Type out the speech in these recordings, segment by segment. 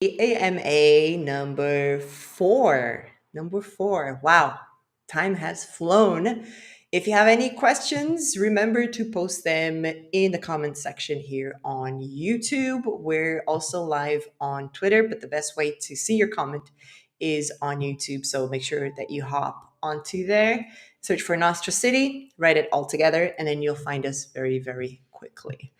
AMA number four. Number four. Wow, time has flown. If you have any questions, remember to post them in the comments section here on YouTube. We're also live on Twitter, but the best way to see your comment is on YouTube. So make sure that you hop onto there, search for NostraCity, write it all together, and then you'll find us very, very quickly.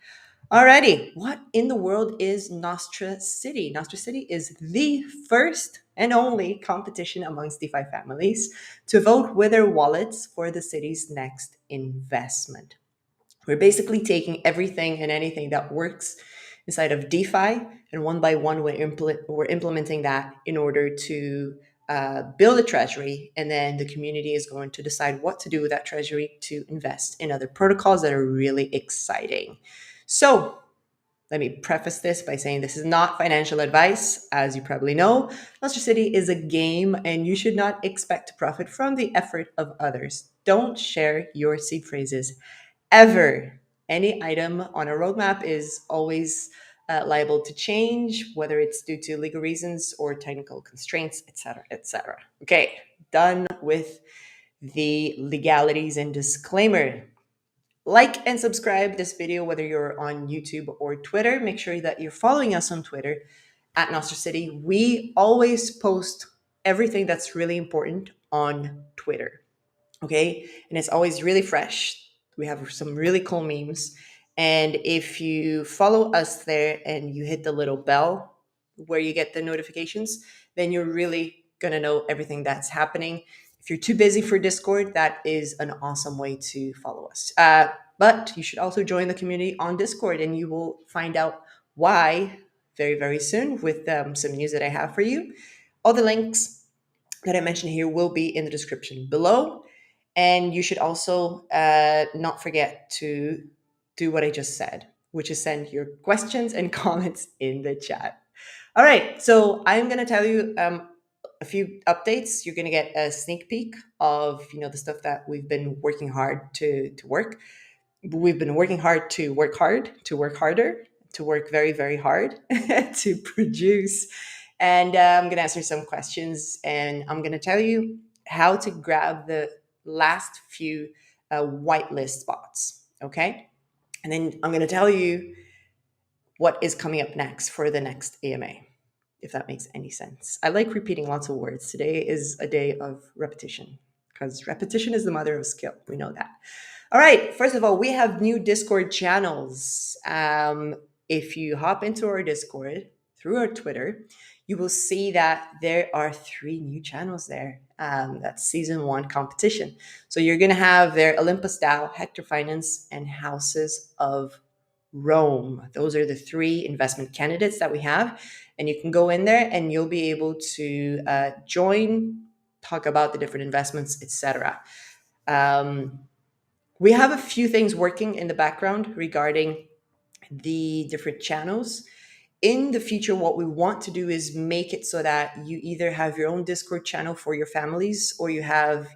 Alrighty, what in the world is Nostra City? Nostra City is the first and only competition amongst DeFi families to vote with their wallets for the city's next investment. We're basically taking everything and anything that works inside of DeFi, and one by one, we're implementing that in order to build a treasury, and then the community is going to decide what to do with that treasury to invest in other protocols that are really exciting. So, let me preface this by saying this is not financial advice. As you probably know, Nostra City is a game and you should not expect to profit from the effort of others. Don't share your seed phrases ever. Any item on a roadmap is always liable to change, whether it's due to legal reasons or technical constraints, etc., etc. Okay, done with the legalities and disclaimer. Like and subscribe this video whether you're on YouTube or Twitter. Make sure that you're following us on Twitter at NostraCity. We always post everything that's really important on Twitter. Okay, and it's always really fresh. We have some really cool memes, and if you follow us there and you hit the little bell where you get the notifications, then you're really going to know everything that's happening. If you're too busy for Discord, that is an awesome way to follow us. But you should also join the community on Discord, and you will find out why very, very soon with some news that I have for you. All the links that I mentioned here will be in the description below. And you should also not forget to do what I just said, which is send your questions and comments in the chat. All right, so I'm going to tell you a few updates. You're going to get a sneak peek of the stuff that we've been working hard to work. We've been working hard to work harder, to work very, very hard to produce. And I'm going to answer some questions, and I'm going to tell you how to grab the last few whitelist spots. Okay. And then I'm going to tell you what is coming up next for the next AMA, if that makes any sense. I like repeating lots of words. Today is a day of repetition because repetition is the mother of skill. We know that. All right. First of all, we have new Discord channels. If you hop into our Discord through our Twitter, you will see that there are 3 new channels there. That's season 1 competition. So you're going to have their Olympus DAO, Hector Finance, and Houses of Rome. Those are the 3 investment candidates that we have. And you can go in there and you'll be able to join, talk about the different investments, etc. We have a few things working in the background regarding the different channels. In the future, what we want to do is make it so that you either have your own Discord channel for your families, or you have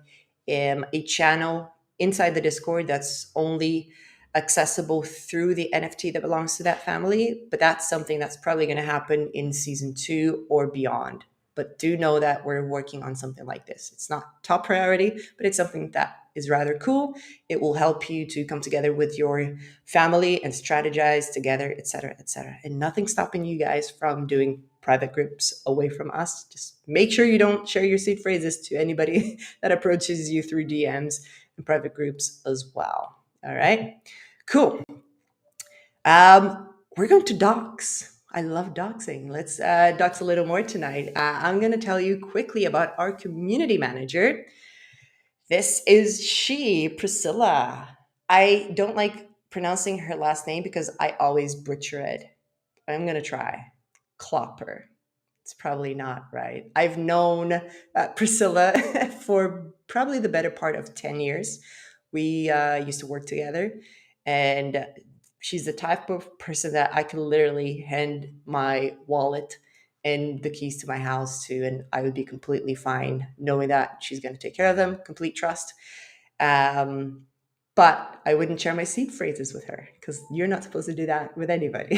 a channel inside the Discord that's only accessible through the NFT that belongs to that family. But that's something that's probably going to happen in season 2 or beyond. But do know that we're working on something like this. It's not top priority, but it's something that is rather cool. It will help you to come together with your family and strategize together, etc., etc. And nothing stopping you guys from doing private groups away from us. Just make sure you don't share your seed phrases to anybody that approaches you through DMs and private groups as well. All right, cool. We're going to docs. I love doxing. Let's dox a little more tonight. I'm going to tell you quickly about our community manager. This is she, Priscilla. I don't like pronouncing her last name because I always butcher it. I'm going to try. Klopper. It's probably not right. I've known Priscilla for probably the better part of 10 years. We used to work together, and she's the type of person that I can literally hand my wallet and the keys to my house to, and I would be completely fine knowing that she's going to take care of them. Complete trust. Um, but I wouldn't share my seed phrases with her because you're not supposed to do that with anybody.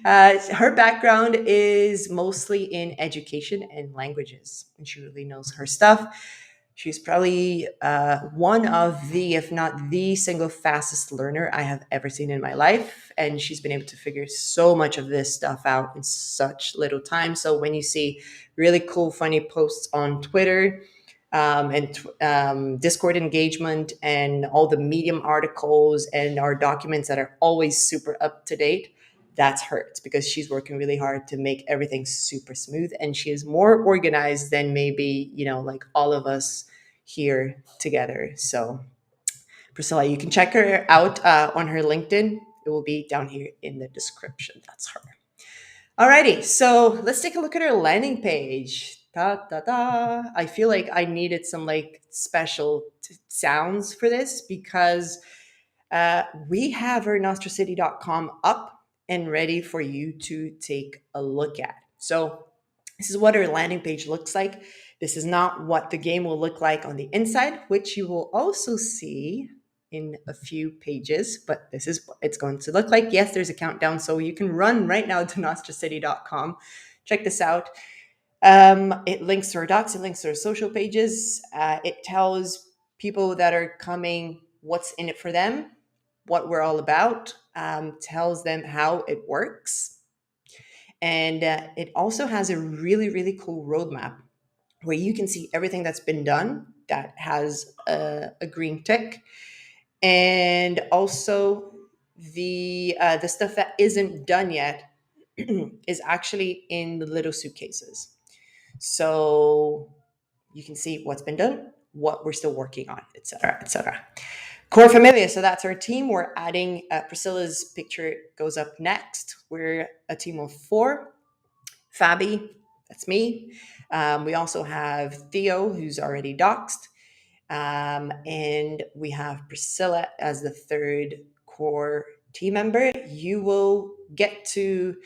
Her background is mostly in education and languages, and she really knows her stuff. She's probably one of the, if not the single fastest learner I have ever seen in my life. And she's been able to figure so much of this stuff out in such little time. So when you see really cool, funny posts on Twitter, and Discord engagement and all the Medium articles and our documents that are always super up to date, that's her. It's because she's working really hard to make everything super smooth, and she is more organized than maybe, like all of us here together. So Priscilla, you can check her out on her LinkedIn. It will be down here in the description. That's her. Alrighty, so let's take a look at our landing page. Da da da. I feel like I needed some like special sounds for this because we have our NostraCity.com up and ready for you to take a look at. So this is what our landing page looks like. This is not what the game will look like on the inside, which you will also see in a few pages, but this is what it's going to look like. Yes, there's a countdown, so you can run right now to NostraCity.com. Check this out. It links to our docs, it links to our social pages. It tells people that are coming what's in it for them, what we're all about, tells them how it works. And it also has a really, really cool roadmap where you can see everything that's been done that has a green tick, and also the stuff that isn't done yet is actually in the little suitcases. So you can see what's been done, what we're still working on, etc., etc. Core Familia, so that's our team. We're adding Priscilla's picture goes up next. We're a team of 4. Fabi, that's me. We also have Theo, who's already doxed. And we have Priscilla as the third core team member. You will get to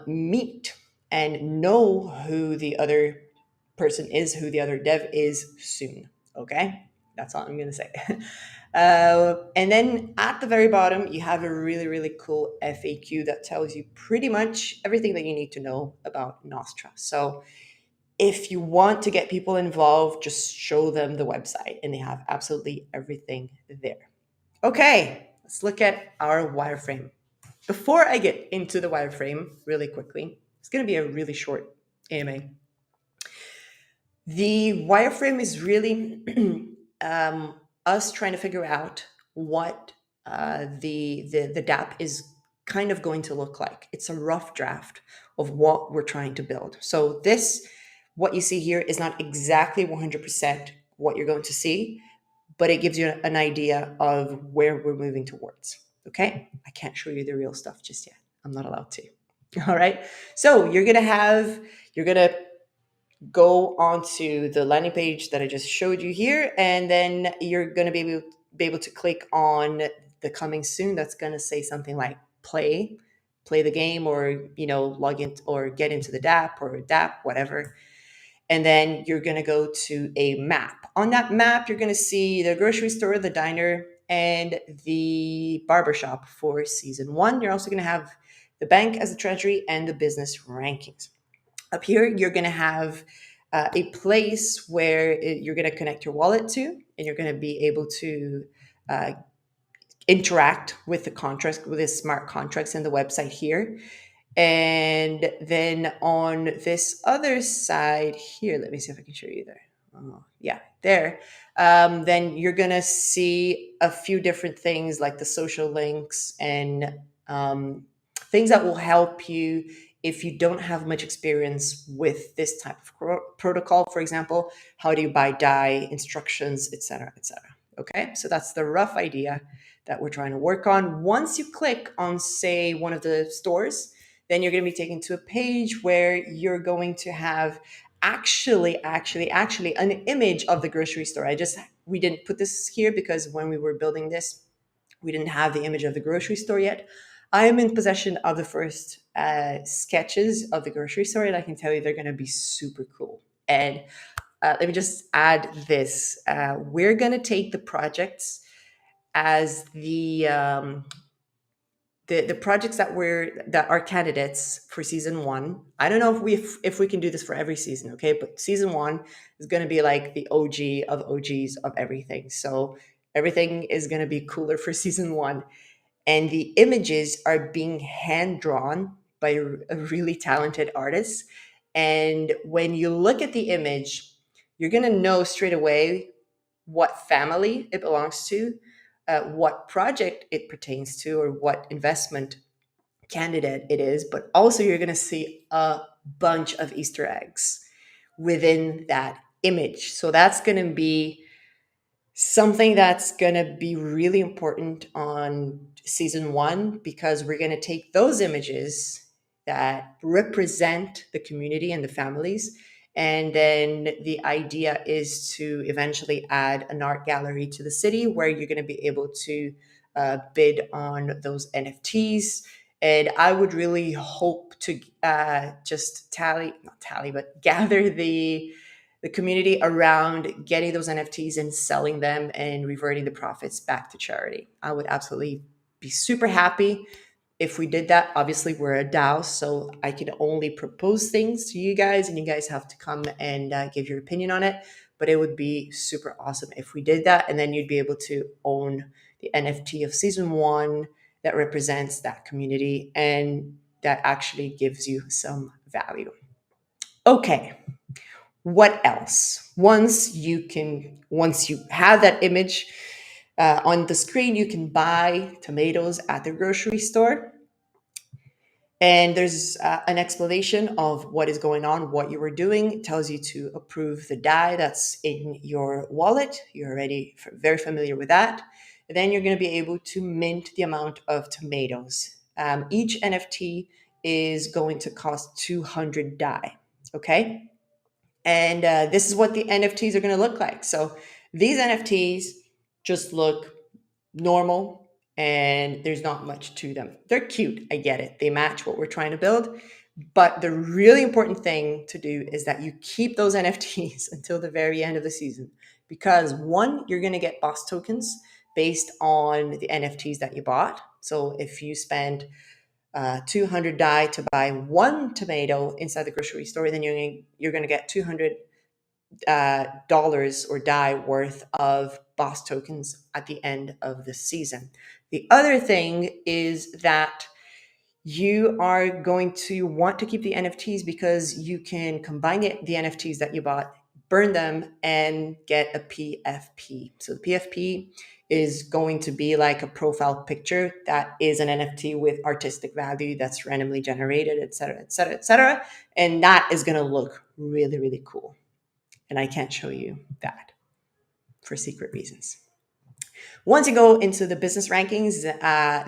meet and know who the other person is, who the other dev is soon. Okay, that's all I'm gonna say. And then at the very bottom, you have a really, really cool FAQ that tells you pretty much everything that you need to know about Nostra. So if you want to get people involved, just show them the website and they have absolutely everything there. Okay, let's look at our wireframe. Before I get into the wireframe really quickly, it's going to be a really short AMA. The wireframe is really us trying to figure out what the dApp is kind of going to look like. It's a rough draft of what we're trying to build. So this, what you see here, is not exactly 100% what you're going to see, but it gives you an idea of where we're moving towards. Okay, I can't show you the real stuff just yet. I'm not allowed to. All right. So you're gonna go onto the landing page that I just showed you here, and then you're gonna be able to click on the coming soon. That's gonna say something like play the game, or log in or get into the dApp or dApp, whatever. And then you're going to go to a map. On that map, you're going to see the grocery store, the diner, and the barbershop for season 1. You're also going to have the bank as a treasury and the business rankings. Up here, you're going to have a place where you're going to connect your wallet to, and you're going to be able to interact with the contracts, with the smart contracts in the website here. And then on this other side here, let me see if I can show you there. Oh, yeah, there. Then you're going to see a few different things like the social links and things that will help you if you don't have much experience with this type of protocol. For example, how do you buy DAI, instructions, etc., etc. Okay, so that's the rough idea that we're trying to work on. Once you click on, say, one of the stores, then you're going to be taken to a page where you're going to have actually an image of the grocery store. We didn't put this here because when we were building this, we didn't have the image of the grocery store yet. I am in possession of the first sketches of the grocery store, and I can tell you they're going to be super cool. And let me just add this. We're going to take the projects as the projects that are candidates for season one. I don't know if we can do this for every season, okay? But season one is going to be like the OG of OGs of everything. So everything is going to be cooler for season one, and the images are being hand drawn by a really talented artist. And when you look at the image, you're going to know straight away what family it belongs to, what project it pertains to, or what investment candidate it is. But also, you're going to see a bunch of Easter eggs within that image. So that's going to be something that's going to be really important on season one, because we're going to take those images that represent the community and the families. And then the idea is to eventually add an art gallery to the city where you're going to be able to bid on those NFTs. And I would really hope to just not tally, but gather the community around getting those NFTs and selling them and reverting the profits back to charity. I would absolutely be super happy if we did that. Obviously, we're a DAO, so I can only propose things to you guys, and you guys have to come and give your opinion on it. But it would be super awesome if we did that, and then you'd be able to own the NFT of season one that represents that community and that actually gives you some value. Okay, what else? Once you have that image on the screen, you can buy tomatoes at the grocery store. And there's an explanation of what is going on, what you were doing. It tells you to approve the dye that's in your wallet. You're already very familiar with that. And then you're going to be able to mint the amount of tomatoes. Each NFT is going to cost 200 dye. Okay. And this is what the NFTs are going to look like. So these NFTs just look normal, and there's not much to them. They're cute. I get it. They match what we're trying to build. But the really important thing to do is that you keep those NFTs until the very end of the season. Because one, you're going to get boss tokens based on the NFTs that you bought. So if you spend 200 dye to buy one tomato inside the grocery store, then you're going to get 200 dollars or dye worth of boss tokens at the end of the season. The other thing is that you are going to want to keep the NFTs because you can combine the NFTs that you bought, burn them, and get a PFP. So the PFP is going to be like a profile picture that is an NFT with artistic value that's randomly generated, et cetera, et cetera, et cetera. And that is going to look really, really cool. And I can't show you that for secret reasons. Once you go into the business rankings,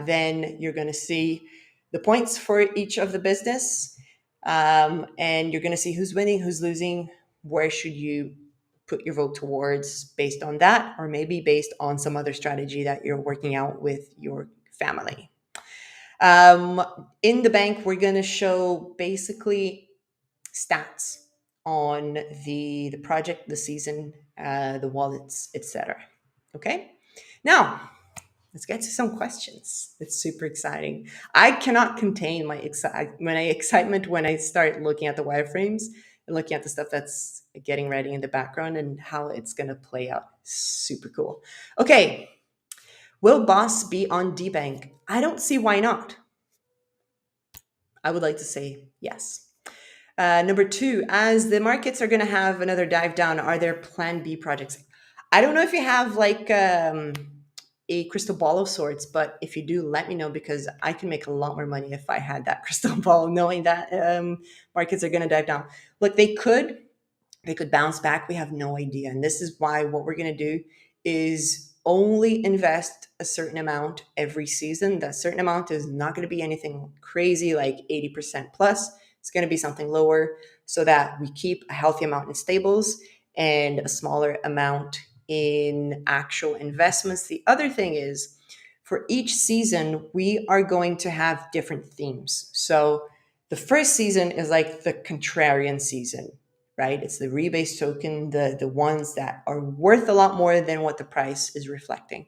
then you're going to see the points for each of the business, and you're going to see who's winning, who's losing, where should you put your vote towards based on that, or maybe based on some other strategy that you're working out with your family. In the bank, we're going to show basically stats on the project, the season, the wallets, etc. Okay, now let's get to some questions. It's super exciting. I cannot contain my excitement when I start looking at the wireframes and looking at the stuff that's getting ready in the background and how it's going to play out. Super cool. Okay, will Boss be on Debank? I don't see why not. I would like to say yes. Number two, as the markets are going to have another dive down, are there plan B projects? I don't know if you have like a crystal ball of sorts, but if you do, let me know, because I can make a lot more money if I had that crystal ball, knowing that markets are going to dive down. Look, they could bounce back. We have no idea. And this is why what we're going to do is only invest a certain amount every season. That certain amount is not going to be anything crazy like 80% plus. It's going to be something lower so that we keep a healthy amount in stables and a smaller amount in actual investments. The other thing is, for each season, we are going to have different themes. So the first season is like the contrarian season, right? It's the rebase token, the ones that are worth a lot more than what the price is reflecting.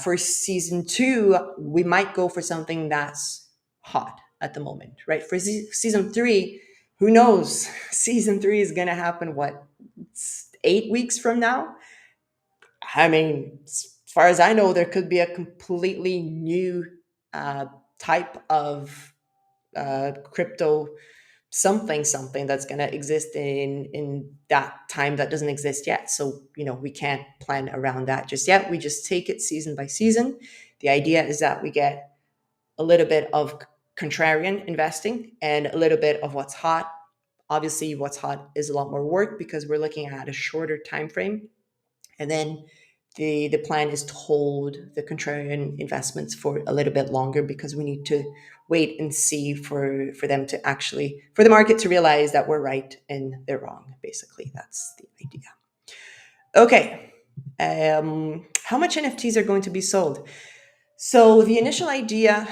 For season two, we might go for something that's hot at the moment, right? For season three, who knows? Season three is going to happen, what, 8 weeks from now? I mean, as far as I know, there could be a completely new uh, type of crypto something that's going to exist in that time that doesn't exist yet. So we can't plan around that just yet. We just take it season by season. The idea is that we get a little bit of contrarian investing and a little bit of what's hot. Obviously, what's hot is a lot more work because we're looking at a shorter time frame. And then the plan is to hold the contrarian investments for a little bit longer because we need to wait and see for them to actually, for the market to realize that we're right and they're wrong. Basically, that's the idea. Okay. How much NFTs are going to be sold? So the initial idea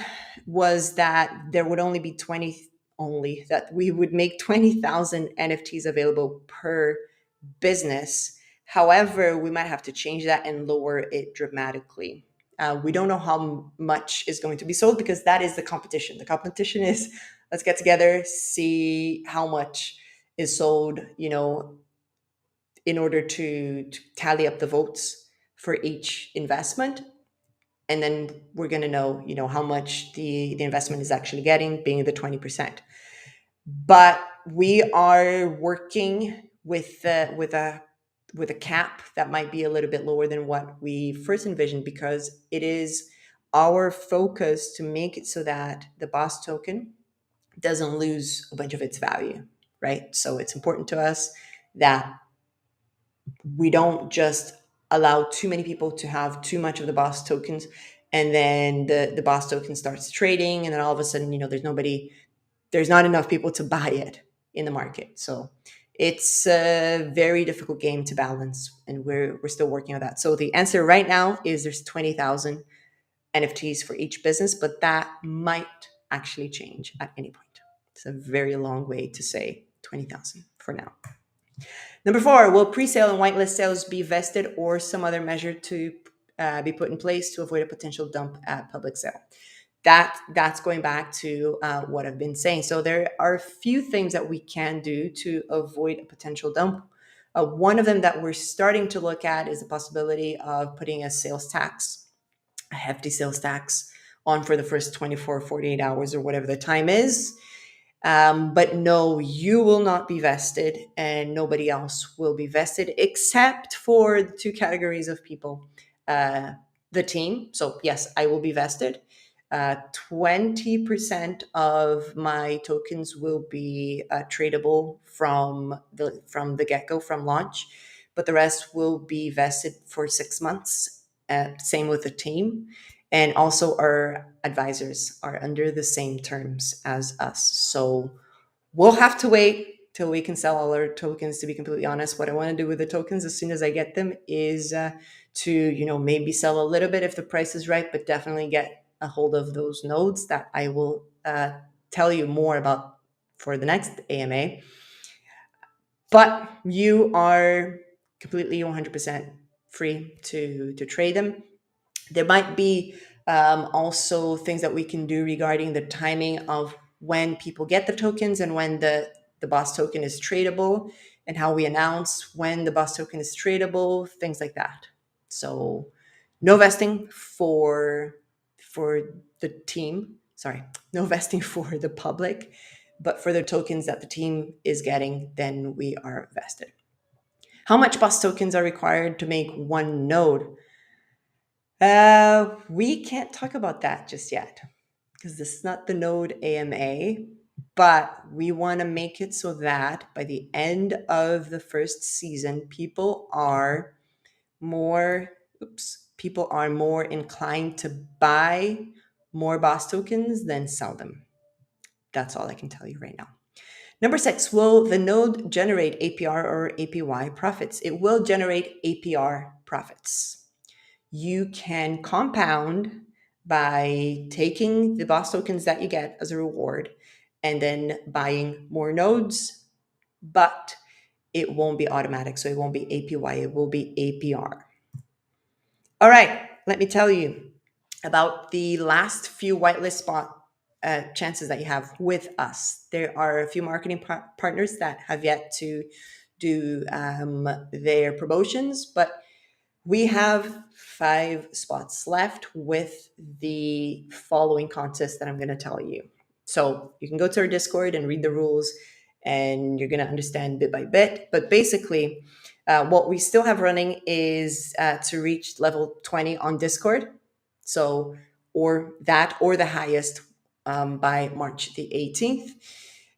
was that there would only be 20, only that we would make 20,000 NFTs available per business. However, we might have to change that and lower it dramatically. We don't know how much is going to be sold because that is the competition. The competition is, let's get together, see how much is sold, in order to tally up the votes for each investment. And then we're going to know, how much the investment is actually getting, being the 20%. But we are working with a cap that might be a little bit lower than what we first envisioned, because it is our focus to make it so that the boss token doesn't lose a bunch of its value, right? So it's important to us that we don't just allow too many people to have too much of the boss tokens, and then the boss token starts trading, and then all of a sudden, there's not enough people to buy it in the market. So it's a very difficult game to balance, and we're still working on that. So the answer right now is there's 20,000 NFTs for each business, but that might actually change at any point. It's a very long way to say 20,000 for now. Number 4, will pre-sale and whitelist sales be vested or some other measure to be put in place to avoid a potential dump at public sale? That's going back to what I've been saying. So there are a few things that we can do to avoid a potential dump. One of them that we're starting to look at is the possibility of putting a sales tax, a hefty sales tax, on for the first 24, 48 hours or whatever the time is. But no, you will not be vested and nobody else will be vested except for the two categories of people. The team. So yes, I will be vested. 20% of my tokens will be tradable from the get-go, from launch, but the rest will be vested for 6 months. Same with the team. And also our advisors are under the same terms as us. So we'll have to wait till we can sell all our tokens, to be completely honest. What I want to do with the tokens as soon as I get them is to, maybe sell a little bit if the price is right, but definitely get a hold of those nodes that I will tell you more about for the next AMA. But you are completely 100% free to trade them. There might be also things that we can do regarding the timing of when people get the tokens and when the boss token is tradable, and how we announce when the boss token is tradable, things like that. So no vesting for the team. Sorry, no vesting for the public, but for the tokens that the team is getting, then we are vested. How much boss tokens are required to make one node? We can't talk about that just yet because this is not the node AMA, but we want to make it so that by the end of the first season, people are more inclined to buy more boss tokens than sell them. That's all I can tell you right now. Number 6, will the node generate APR or APY profits? It will generate APR profits. You can compound by taking the boss tokens that you get as a reward and then buying more nodes, but it won't be automatic. So it won't be APY, it will be APR. All right, let me tell you about the last few whitelist spot chances that you have with us. There are a few marketing partners that have yet to do their promotions, but we have 5 spots left with the following contest that I'm going to tell you. So you can go to our Discord and read the rules, and you're going to understand bit by bit. But basically, what we still have running is to reach level 20 on Discord. So, or that, or the highest by March the 18th.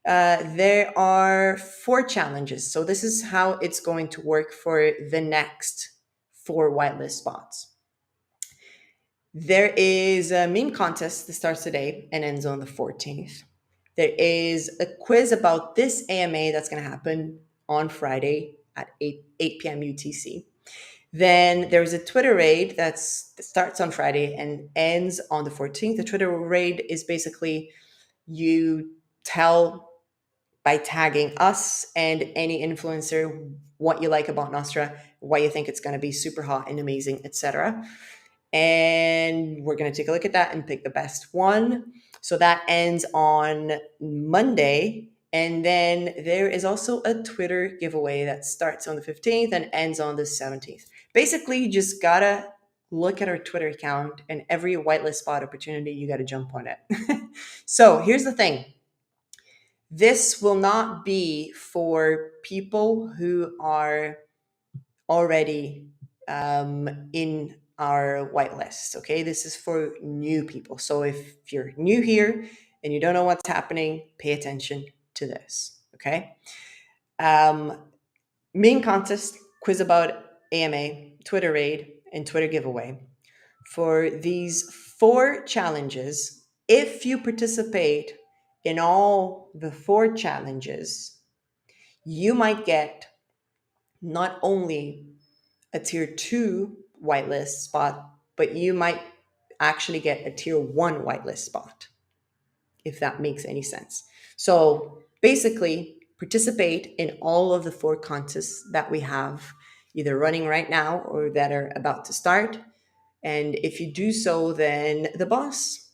There are 4 challenges. So, this is how it's going to work for the next 4 whitelist spots. There is a meme contest that starts today and ends on the 14th. There is a quiz about this AMA that's going to happen on Friday at 8 p.m. UTC. Then there's a Twitter raid that starts on Friday and ends on the 14th. The Twitter raid is basically you tell by tagging us and any influencer what you like about Nostra, why you think it's going to be super hot and amazing, etc. And we're going to take a look at that and pick the best one. So that ends on Monday. And then there is also a Twitter giveaway that starts on the 15th and ends on the 17th. Basically, you just got to look at our Twitter account, and every whitelist spot opportunity, you got to jump on it. So here's the thing. This will not be for people who are already in our whitelist. Okay, this is for new people. So if you're new here and you don't know what's happening, pay attention to this. Okay, main contest, quiz about AMA, Twitter raid, and Twitter giveaway. For these 4 challenges, if you participate in all the 4 challenges, you might get not only a tier 2 whitelist spot, but you might actually get a tier 1 whitelist spot, if that makes any sense. So basically, participate in all of the 4 contests that we have either running right now or that are about to start. And if you do so, then the boss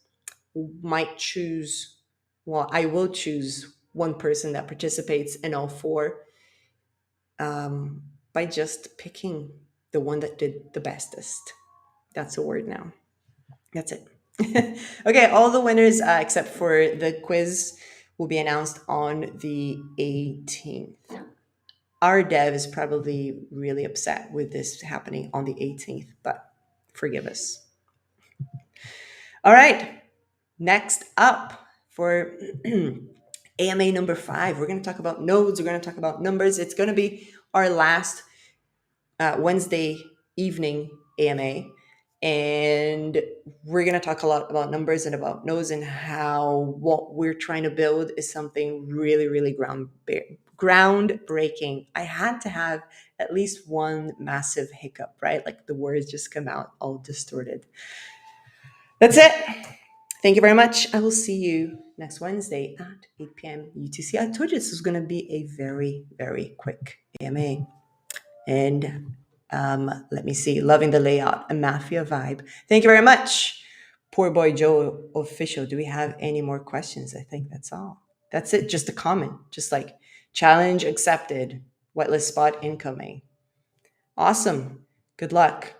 might choose, well, I will choose one person that participates in all 4 by just picking the one that did the bestest. That's a word now. That's it. Okay, all the winners except for the quiz will be announced on the 18th. Our dev is probably really upset with this happening on the 18th, but forgive us. All right, next up for AMA number 5, we're going to talk about nodes, we're going to talk about numbers. It's going to be our last Wednesday evening AMA. And we're going to talk a lot about numbers and about nodes and how what we're trying to build is something really, really groundbreaking. I had to have at least one massive hiccup, right? Like the words just come out all distorted. That's it. Thank you very much. I will see you next Wednesday at 8 p.m. UTC. I told you this was going to be a very, very quick AMA. And let me see, loving the layout, a mafia vibe. Thank you very much. Poor Boy Joe official. Do we have any more questions? I think that's all. That's it. Just a comment. Just like challenge accepted. Whitelist spot incoming. Awesome. Good luck.